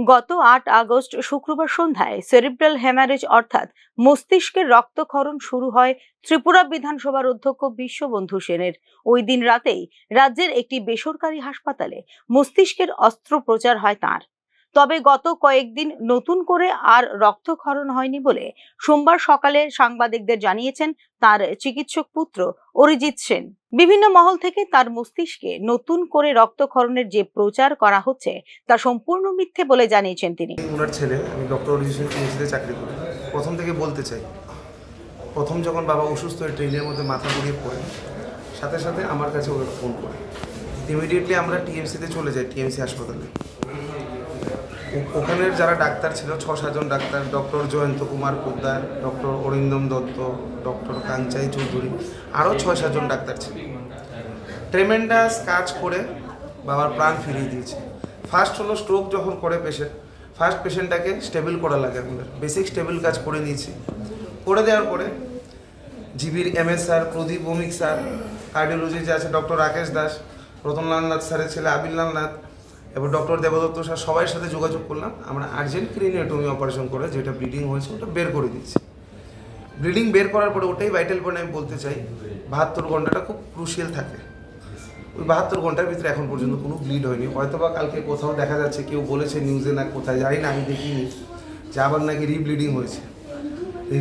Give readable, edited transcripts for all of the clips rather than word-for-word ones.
গত ৮ আগস্ট শুক্রবার সন্ধ্যায় সেরিব্রাল হ্যামারেজ অর্থাৎ মস্তিষ্কের রক্তক্ষরণ শুরু হয় ত্রিপুরা বিধানসভার অধ্যক্ষ বিশ্ববন্ধু সেনের। ওই দিন রাতেই রাজ্যের একটি বেসরকারি হাসপাতালে মস্তিষ্কের অস্ত্রোপচার হয় তাঁর। তবে গত কয়েকদিন নতুন করে আর রক্তক্ষরণ হয়নি বলে সোমবার সকালে সাংবাদিকদের জানিয়েছেন তার চিকিৎসক পুত্র অরিজিৎ সেন। বিভিন্ন মহল থেকে তার মস্তিষ্কে নতুন করে রক্তক্ষরণের যে প্রচার করা হচ্ছে তা সম্পূর্ণ মিথ্যে বলে জানিয়েছেন তিনি। ওনার ছেলে, আমি ডক্টর অরিজিৎ সেন পিএইচডিতে চাকরি করি। প্রথম থেকে বলতে চাই, প্রথম যখন বাবা অসুস্থ হয়ে ট্রেনের মধ্যে মাথা ঘুরিয়ে পড়ে, সাথে সাথে আমার কাছে ওরা ফোন করে। ইমিডিয়েটলি আমরা টিএমসিতে চলে যাই, টিএমসি হাসপাতালে। ওখানের যারা ডাক্তার ছিল ৬-৭ জন doctor, doctor Jayanta Kumar Poddar, doctor Arindam Dutta, doctor Kanchai Chowdhury, আরও ৬-৭ জন ডাক্তার ছিল। ট্রেমেন্ডাস কাজ করে বাবার প্রাণ ফিরিয়ে দিয়েছে। ফার্স্ট হলো স্ট্রোক যখন করে পেশেন্ট, ফার্স্ট পেশেন্টটাকে স্টেবল করা লাগে, আমাদের বেসিক স্টেবল কাজ করে নিয়েছি। করে দেওয়ার পরে জিবির MS স্যার, প্রদীপ ভৌমিক স্যার, কার্ডিওলজি যে আছে ডক্টর রাকেশ দাস, রতনলাল নাথ স্যারের ছেলে আবিরলাল নাথ এবং ডক্টর দেবদত্ত স্যার, সবার সাথে যোগাযোগ করলাম। আমরা আর্জেন্ট ক্রিনিওটমি অপারেশন করে যেটা ব্লিডিং হয়েছে ওটা বের করে দিয়েছি। ব্লিডিং বের করার পরে ওটাই ভাইটাল পয়েন্ট আমি বলতে চাই, 72 ঘন্টাটা খুব ক্রুশিয়াল থাকে। ওই 72 ঘন্টার ভিতরে এখন পর্যন্ত কোনো ব্লিড হয়নি। হয়তো বা কালকে কোথাও দেখা যাচ্ছে, কেউ বলেছে নিউজে না কোথায় জানি না, আমি দেখিনি, যে আবার নাকি রিব্লিডিং হয়েছে।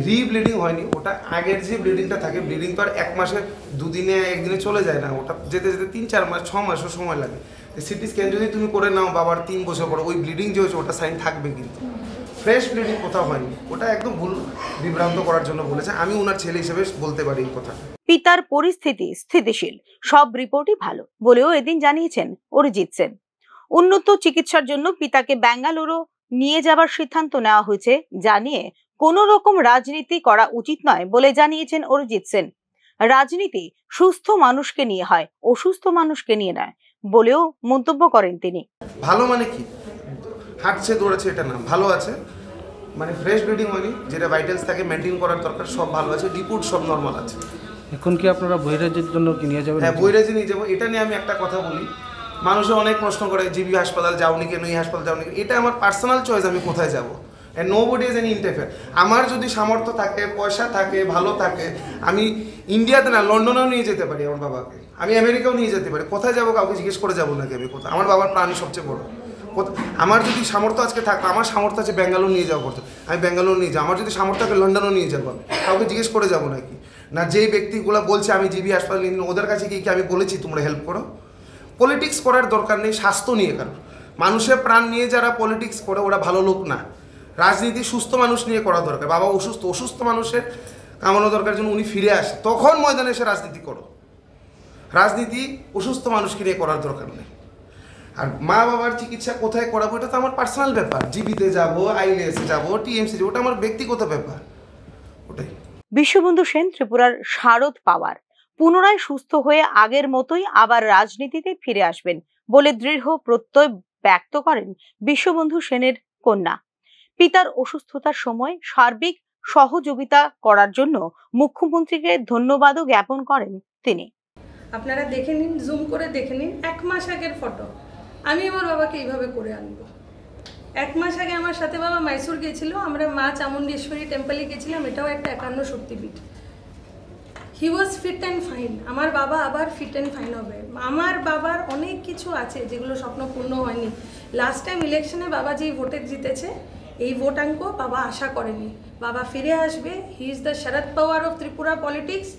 রিব্লিডিং হয়নি, ওটা আগের যে ব্লিডিংটা থাকে, ব্লিডিং তো আর 1 মাসে 2 দিনে 1 দিনে চলে যায় না, ওটা যেতে যেতে 3-4 মাস 6 মাসও সময় লাগে। সিটি স্ক্যান যদি তুমি করে নাও বাবার 3 বছর পরে, ওই ব্লিডিং যে হয়েছে ওটা সাইন থাকবে, কিন্তু ফ্রেশ ব্লিডিং কোথাও হয়নি। ওটা একদম ভুল বিভ্রান্ত করার জন্য বলেছে। আমি ওনার ছেলে হিসেবে বলতে পারি এই কথা। পিতার পরিস্থিতি স্থিতিশীল, সব রিপোর্টই ভালো বলেও এদিন জানিয়েছেন অরিজিৎ সেন। উন্নত চিকিৎসার জন্য পিতাকে বেঙ্গালুরু নিয়ে যাবার সিদ্ধান্ত নেওয়া হয়েছে, জানিয়ে কোনো রকম রাজনীতি করা উচিত নয় বলে জানিয়েছেন অরিজিৎ সেন। রাজনীতি সুস্থ মানুষকে নিয়ে হয়, অসুস্থ মানুষকে নিয়ে নয় বলেও মন্তব্য করেন তিনি। ভালো মানে কি, হাঁটছে দৌড়াচ্ছে এটা না, ভালো আছে মানে ফ্রেশ ব্লিডিং হয়নি, যেটা ভাইটালস থাকে মেনটেন করার দরকার সব ভালো আছে, রিপোর্ট সব নর্মাল আছে। এখন কি আপনারা বহিরাজ্যের জন্য কি নিয়ে যাবেন? হ্যাঁ, বহিরাজ্যে নিয়ে যাবো। এটা নিয়ে আমি একটা কথা বলি, মানুষে অনেক প্রশ্ন করে জিবি হাসপাতাল যাওনি কেন, এই হাসপাতাল যাওনি কেন। এটা আমার পার্সোনাল চয়েস, আমি কোথায় যাবো, and nobody is any interfere. আমার যদি সামর্থ্য থাকে, পয়সা থাকে, ভালো থাকে, আমি ইন্ডিয়াতে না লন্ডনেও নিয়ে যেতে পারি আমার বাবাকে, আমি আমেরিকাও নিয়ে যেতে পারি। কোথায় যাবো কাউকে জিজ্ঞেস করে যাবো নাকি আমি কোথায়? আমার বাবার প্রাণ সবচেয়ে বড়। আমার যদি সামর্থ্য আজকে থাকতো, আমার সামর্থ্য আছে ব্যাঙ্গালোর নিয়ে যাওয়া করতে, আমি ব্যাঙ্গালোর নিয়ে যাবো। আমার যদি সামর্থ্য থাকে লন্ডনও নিয়ে যাবো, আমি কাউকে জিজ্ঞেস করে যাবো নাকি? না, যেই ব্যক্তিগুলো বলছে আমি জিবি হাসপাতাল নিয়ে, ওদের কাছে গিয়ে কি আমি বলেছি তোমরা হেল্প করো? পলিটিক্স করার দরকার নেই, স্বাস্থ্য নিয়ে কারণ মানুষের প্রাণ নিয়ে যারা পলিটিক্স করে ওরা ভালো লোক না। রাজনীতি সুস্থ মানুষ নিয়ে করা দরকার। বাবা অসুস্থ, অসুস্থ মানুষের কামানো দরকার যেন উনি ফিরে আসে, তখন ময়দানে এসে রাজনীতি করো। রাজনীতি অসুস্থ মানুষকে নিয়ে করার দরকার নেই। আর মা বাবার চিকিৎসা কোথায় করাবো এটা তো আমার পার্সোনাল ব্যাপার। জিবিতে যাবো, আইএলএসে যাবো, টিএমসি যাবো, ওটা আমার ব্যক্তিগত ব্যাপার। ওটাই। বিশ্ববন্ধু সেন ত্রিপুরার শারদ পাওয়ার পুনরায় সুস্থ হয়ে আগের মতোই আবার রাজনীতিতে ফিরে আসবেন বলে দৃঢ় প্রত্যয় ব্যক্ত করেন বিশ্ববন্ধু সেনের কন্যা। পিতার অসুস্থতার সময় সার্বিক সহযোগিতা করার জন্য মুখ্যমন্ত্রীকে ধন্যবাদও জ্ঞাপন করেন তিনি। আপনারা দেখে নিন, জুম করে দেখে নিন, 1 মাস আগের ফটো। আমি আমার বাবাকে এইভাবে করে আনবো। 1 মাস আগে আমার সাথে বাবা মাইসুর গেছিল, আমরা মা চামুণ্ডেশ্বরী টেম্পলে গেছিলাম, এটাও একটা 51 শক্তিপীঠ। হি ওয়াজ ফিট অ্যান্ড ফাইন। আমার বাবা আবার ফিট অ্যান্ড ফাইন হবে। আমার বাবার অনেক কিছু আছে যেগুলো স্বপ্ন পূর্ণ হয়নি। লাস্ট টাইম ইলেকশনে বাবা যেই ভোটে জিতেছে, এই ভোটাঙ্ক বাবা আশা করেনি। বাবা ফিরে আসবে। He is the Sharad Pawar of Tripura politics.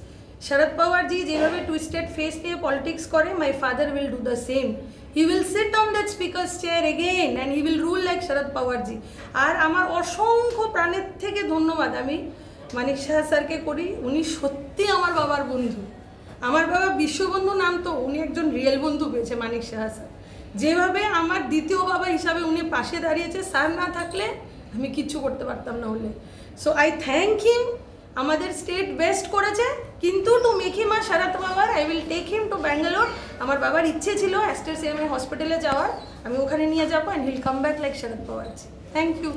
Sharad Pawar ji যেভাবে টুইস্টেড ফেস নিয়ে পলিটিক্স করে, my father will do the same. He will sit on that speaker's chair again and he will rule like Sharad Pawar ji. আর আমার অসংখ্য প্রাণের থেকে ধন্যবাদ আমি মানিক সাহা স্যারকে করি। উনি সত্যি আমার বাবার বন্ধু। আমার বাবা বিশ্ববন্ধু নাম তো, উনি একজন রিয়েল বন্ধু পেয়েছে মানিক সাহা স্যার। যেভাবে আমার দ্বিতীয় বাবা হিসাবে উনি পাশে দাঁড়িয়েছে, স্যার না থাকলে আমি কিচ্ছু করতে পারতাম না হলে। So I thank him. আমাদের স্টেট বেস্ট করেছে, কিন্তু to make him a Sharad Pawar I will take him to Bangalore. আমার বাবার ইচ্ছে ছিল অ্যাস্টার সিএমএ হসপিটালে যাওয়ার, আমি ওখানে নিয়ে যাবো and he'll come back like Sharad Pawar. Thank you.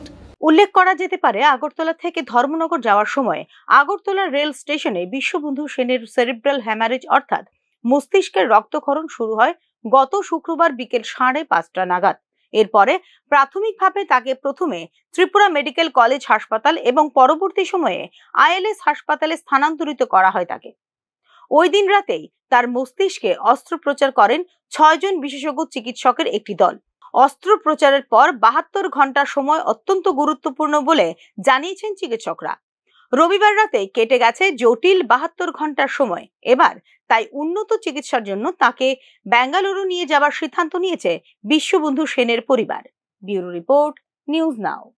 উল্লেখ করা যেতে পারে, আগরতলা থেকে ধর্মনগর যাওয়ার সময় আগরতলা রেল স্টেশনে বিশ্ববন্ধু সেনের সেরিব্রাল হ্যামারেজ অর্থাৎ মস্তিষ্কের রক্তক্ষরণ শুরু হয় গত শুক্রবার বিকেল 5:30 নাগাদ। এরপরে প্রাথমিকভাবে তাকে প্রথমে ত্রিপুরা মেডিকেল কলেজ হাসপাতাল এবং পরবর্তী সময়ে আইএলএস হাসপাতালে স্থানান্তরিত করা হয় তাকে। ওই দিন রাতেই তার মস্তিষ্কে অস্ত্রোপচার করেন 6 জন বিশেষজ্ঞ চিকিৎসকের একটি দল। অস্ত্রোপচারের পর 72 ঘন্টা সময় অত্যন্ত গুরুত্বপূর্ণ বলে জানিয়েছেন চিকিৎসকরা। রবিবার রাতে কেটে গেছে জটিল 72 ঘন্টার সময়। এবার তাই উন্নত চিকিৎসার জন্য তাকে বেঙ্গালুরু নিয়ে যাওয়ার সিদ্ধান্ত নিয়েছে বিশ্ববন্ধু সেনের পরিবার। Bureau report, news now.